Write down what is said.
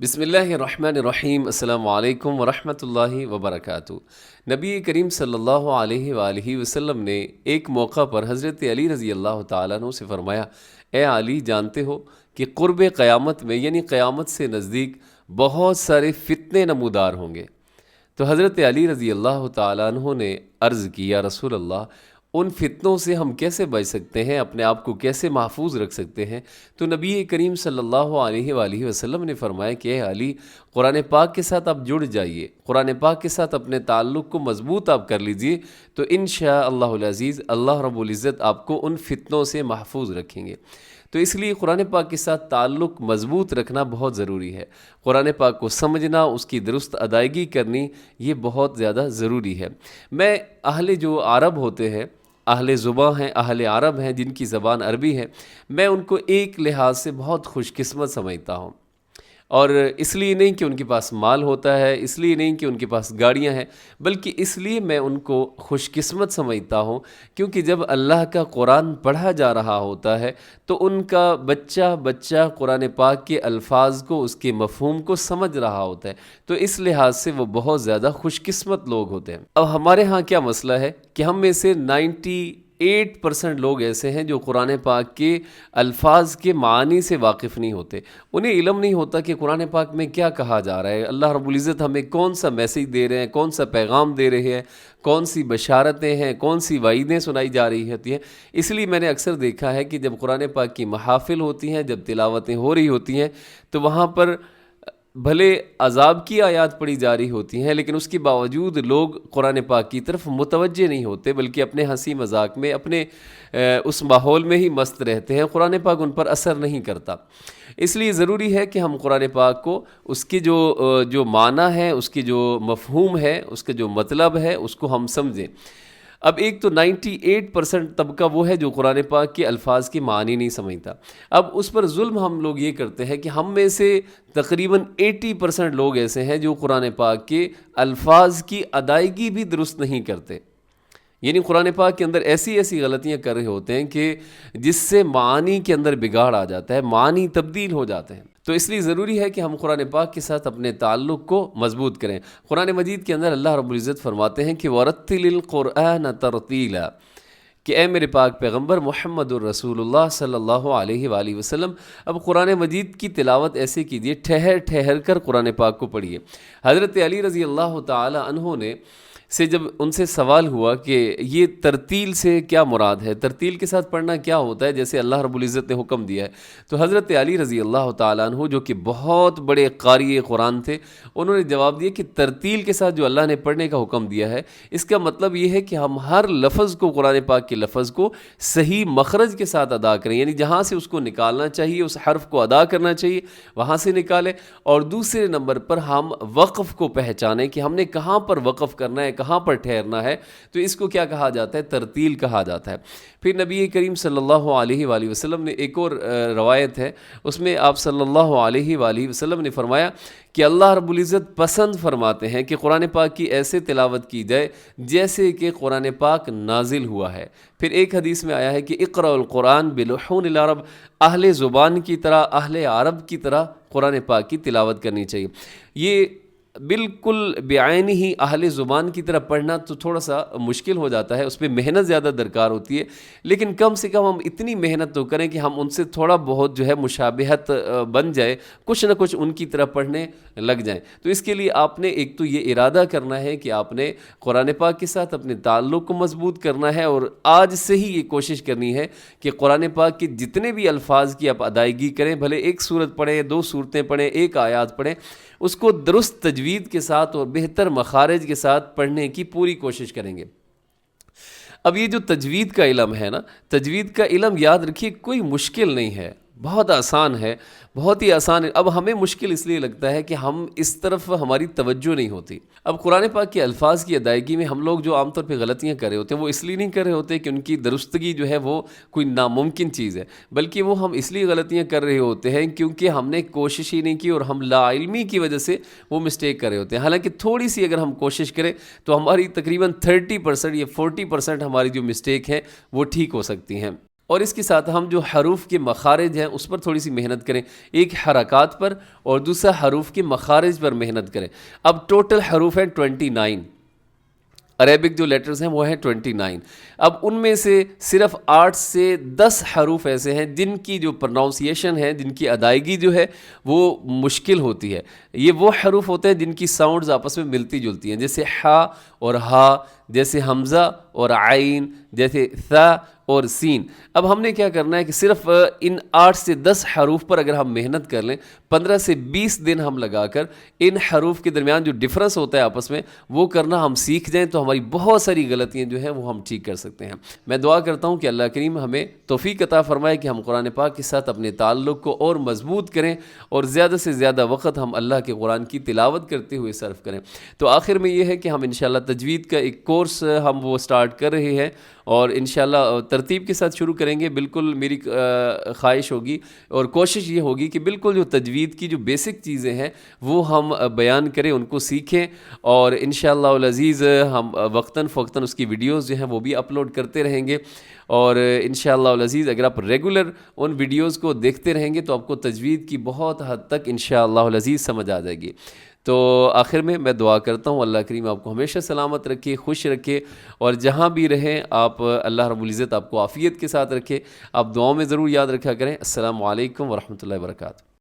بسم اللہ الرحمن الرحیم۔ السلام علیکم ورحمۃ اللہ وبرکاتہ۔ نبی کریم صلی اللہ علیہ وآلہ وسلم نے ایک موقع پر حضرت علی رضی اللہ تعالیٰ عنہ سے فرمایا، اے علی، جانتے ہو کہ قرب قیامت میں یعنی قیامت سے نزدیک بہت سارے فتنے نمودار ہوں گے۔ تو حضرت علی رضی اللہ تعالیٰ عنہ نے عرض کی، یا رسول اللہ، ان فتنوں سے ہم کیسے بچ سکتے ہیں، اپنے آپ کو کیسے محفوظ رکھ سکتے ہیں؟ تو نبی کریم صلی اللہ علیہ وآلہ وسلم نے فرمایا کہ اے علی، قرآن پاک کے ساتھ آپ جڑ جائیے، قرآن پاک کے ساتھ اپنے تعلق کو مضبوط آپ کر لیجئے، تو انشاءاللہ العزیز اللہ رب العزت آپ کو ان فتنوں سے محفوظ رکھیں گے۔ تو اس لیے قرآن پاک کے ساتھ تعلق مضبوط رکھنا بہت ضروری ہے۔ قرآن پاک کو سمجھنا، اس کی درست ادائیگی کرنی، یہ بہت زیادہ ضروری ہے۔ میں اہل جو عرب ہوتے ہیں، اہل زباں ہیں، اہل عرب ہیں، جن کی زبان عربی ہے، میں ان کو ایک لحاظ سے بہت خوش قسمت سمجھتا ہوں، اور اس لیے نہیں کہ ان کے پاس مال ہوتا ہے، اس لیے نہیں کہ ان کے پاس گاڑیاں ہیں، بلکہ اس لیے میں ان کو خوش قسمت سمجھتا ہوں کیونکہ جب اللہ کا قرآن پڑھا جا رہا ہوتا ہے تو ان کا بچہ قرآن پاک کے الفاظ کو، اس کے مفہوم کو سمجھ رہا ہوتا ہے، تو اس لحاظ سے وہ بہت زیادہ خوش قسمت لوگ ہوتے ہیں۔ اب ہمارے ہاں کیا مسئلہ ہے کہ ہم میں سے 98% لوگ ایسے ہیں جو قرآن پاک کے الفاظ کے معانی سے واقف نہیں ہوتے، انہیں علم نہیں ہوتا کہ قرآن پاک میں کیا کہا جا رہا ہے، اللہ رب العزت ہمیں کون سا میسیج دے رہے ہیں، کون سا پیغام دے رہے ہیں، کون سی بشارتیں ہیں، کون سی وعیدیں سنائی جا رہی ہوتی ہیں۔ اس لیے میں نے اکثر دیکھا ہے کہ جب قرآن پاک کی محافل ہوتی ہیں، جب تلاوتیں ہو رہی ہوتی ہیں، تو وہاں پر بھلے عذاب کی آیات پڑھی جا رہی ہوتی ہیں، لیکن اس کے باوجود لوگ قرآن پاک کی طرف متوجہ نہیں ہوتے، بلکہ اپنے ہنسی مذاق میں، اپنے اس ماحول میں ہی مست رہتے ہیں، قرآن پاک ان پر اثر نہیں کرتا۔ اس لیے ضروری ہے کہ ہم قرآن پاک کو، اس کی جو معنی ہے، اس کی جو مفہوم ہے، اس کا جو مطلب ہے، اس کو ہم سمجھیں۔ اب ایک تو 98% طبقہ وہ ہے جو قرآن پاک کے الفاظ کی معنی نہیں سمجھتا۔ اب اس پر ظلم ہم لوگ یہ کرتے ہیں کہ ہم میں سے تقریباً 80% لوگ ایسے ہیں جو قرآن پاک کے الفاظ کی ادائیگی بھی درست نہیں کرتے، یعنی قرآن پاک کے اندر ایسی غلطیاں کر رہے ہوتے ہیں کہ جس سے معانی کے اندر بگاڑ آ جاتا ہے، معانی تبدیل ہو جاتے ہیں۔ تو اس لیے ضروری ہے کہ ہم قرآن پاک کے ساتھ اپنے تعلق کو مضبوط کریں۔ قرآن مجید کے اندر اللہ رب العزت فرماتے ہیں کہ وَرَتِّلِ الْقُرْآنَ تَرْتِيلًا، کہ اے میرے پاک پیغمبر محمد الرسول اللہ صلی اللہ علیہ وآلہ وسلم، اب قرآن مجید کی تلاوت ایسے کیجئے، ٹھہر کر قرآن پاک کو پڑھیے۔ حضرت علی رضی اللہ تعالی عنہ نے جب ان سے سوال ہوا کہ یہ ترتیل سے کیا مراد ہے، ترتیل کے ساتھ پڑھنا کیا ہوتا ہے جیسے اللہ رب العزت نے حکم دیا ہے، تو حضرت علی رضی اللہ تعالیٰ عنہ جو کہ بہت بڑے قاری قرآن تھے، انہوں نے جواب دیا کہ ترتیل کے ساتھ جو اللہ نے پڑھنے کا حکم دیا ہے، اس کا مطلب یہ ہے کہ ہم ہر لفظ کو، قرآن پاک کے لفظ کو صحیح مخرج کے ساتھ ادا کریں، یعنی جہاں سے اس کو نکالنا چاہیے، اس حرف کو ادا کرنا چاہیے، وہاں سے نکالیں، اور دوسرے نمبر پر ہم وقف کو پہچانیں کہ ہم نے کہاں پر وقف کرنا ہے، کہاں پر ٹھہرنا ہے، تو اس کو کیا کہا جاتا ہے؟ ترتیل کہا جاتا ہے۔ پھر نبی کریم صلی اللہ علیہ وآلہ وسلم نے ایک اور روایت ہے، اس میں آپ صلی اللہ علیہ وآلہ وسلم نے فرمایا کہ اللہ رب العزت پسند فرماتے ہیں کہ قرآن پاک کی ایسے تلاوت کی جائے جیسے کہ قرآن پاک نازل ہوا ہے۔ پھر ایک حدیث میں آیا ہے کہ اقرأ القرآن بلحون العرب، اہل زبان کی طرح، اہل عرب کی طرح قرآن پاک کی تلاوت کرنی چاہیے۔ یہ بالکل بعین ہی اہل زبان کی طرح پڑھنا تو تھوڑا سا مشکل ہو جاتا ہے، اس پہ محنت زیادہ درکار ہوتی ہے، لیکن کم سے کم ہم اتنی محنت تو کریں کہ ہم ان سے تھوڑا بہت جو ہے مشابہت بن جائے، کچھ نہ کچھ ان کی طرح پڑھنے لگ جائیں۔ تو اس کے لیے آپ نے ایک تو یہ ارادہ کرنا ہے کہ آپ نے قرآن پاک کے ساتھ اپنے تعلق کو مضبوط کرنا ہے، اور آج سے ہی یہ کوشش کرنی ہے کہ قرآن پاک کے جتنے بھی الفاظ کی آپ ادائیگی کریں، بھلے ایک سورت پڑھیں، 2 سورتیں پڑھیں، ایک آیات پڑھیں، اس کو درست تجوید کے ساتھ اور بہتر مخارج کے ساتھ پڑھنے کی پوری کوشش کریں گے۔ اب یہ جو تجوید کا علم ہے نا، تجوید کا علم یاد رکھیے کوئی مشکل نہیں ہے، بہت آسان ہے، بہت ہی آسان ہے۔ اب ہمیں مشکل اس لیے لگتا ہے کہ ہم اس طرف ہماری توجہ نہیں ہوتی۔ اب قرآن پاک کے الفاظ کی ادائیگی میں ہم لوگ جو عام طور پہ غلطیاں کر رہے ہوتے ہیں، وہ اس لیے نہیں کر رہے ہوتے کہ ان کی درستگی جو ہے وہ کوئی ناممکن چیز ہے، بلکہ وہ ہم اس لیے غلطیاں کر رہے ہوتے ہیں کیونکہ ہم نے کوشش ہی نہیں کی، اور ہم لا علمی کی وجہ سے وہ مسٹیک کر رہے ہوتے ہیں۔ حالانکہ تھوڑی سی اگر ہم کوشش کریں تو ہماری تقریباً 30% یا 40% ہماری جو مسٹیک ہیں وہ ٹھیک ہو سکتی ہیں۔ اور اس کے ساتھ ہم جو حروف کے مخارج ہیں اس پر تھوڑی سی محنت کریں، ایک حرکات پر اور دوسرا حروف کے مخارج پر محنت کریں۔ اب ٹوٹل حروف ہیں 29، عربک جو لیٹرز ہیں وہ ہیں 29۔ اب ان میں سے صرف 8 سے 10 حروف ایسے ہیں جن کی جو پروناؤنسیشن ہے، جن کی ادائیگی جو ہے وہ مشکل ہوتی ہے۔ یہ وہ حروف ہوتے ہیں جن کی ساؤنڈز آپس میں ملتی جلتی ہیں، جیسے ح اور ہا، جیسے حمزہ اور عین، جیسے ثا اور سین۔ اب ہم نے کیا کرنا ہے کہ صرف ان 8 سے 10 حروف پر اگر ہم محنت کر لیں، 15 سے 20 دن ہم لگا کر ان حروف کے درمیان جو ڈفرنس ہوتا ہے آپس میں وہ کرنا ہم سیکھ جائیں تو ہماری بہت ساری غلطیاں جو ہیں وہ ہم ٹھیک کر سکتے ہیں۔ میں دعا کرتا ہوں کہ اللہ کریم ہمیں توفیق عطا فرمائے کہ ہم قرآن پاک کے ساتھ اپنے تعلق کو اور مضبوط کریں اور زیادہ سے زیادہ وقت ہم اللہ کے قرآن کی تلاوت کرتے ہوئے صرف کریں۔ تو آخر میں یہ ہے کہ ہم انشاءاللہ تجوید کا ایک کورس ہم وہ سٹارٹ کر رہے ہیں اور انشاءاللہ ترتیب کے ساتھ شروع کریں گے۔ بالکل میری خواہش ہوگی اور کوشش یہ ہوگی کہ بالکل جو تجوید کی جو بیسک چیزیں ہیں وہ ہم بیان کریں، ان کو سیکھیں، اور انشاءاللہ العزیز ہم وقتاً فوقتاً اس کی ویڈیوز جو ہیں وہ بھی اپلوڈ کرتے رہیں گے، اور انشاءاللہ العزیز اگر آپ ریگولر ان ویڈیوز کو دیکھتے رہیں گے تو آپ کو تجوید کی بہت حد تک انشاءاللہ العزیز سمجھ آ جائے گی۔ تو آخر میں دعا کرتا ہوں اللہ کریم آپ کو ہمیشہ سلامت رکھے، خوش رکھے، اور جہاں بھی رہیں آپ اللہ رب العزت آپ کو عافیت کے ساتھ رکھے۔ آپ دعاؤں میں ضرور یاد رکھا کریں۔ السلام علیکم ورحمۃ اللہ وبرکاتہ۔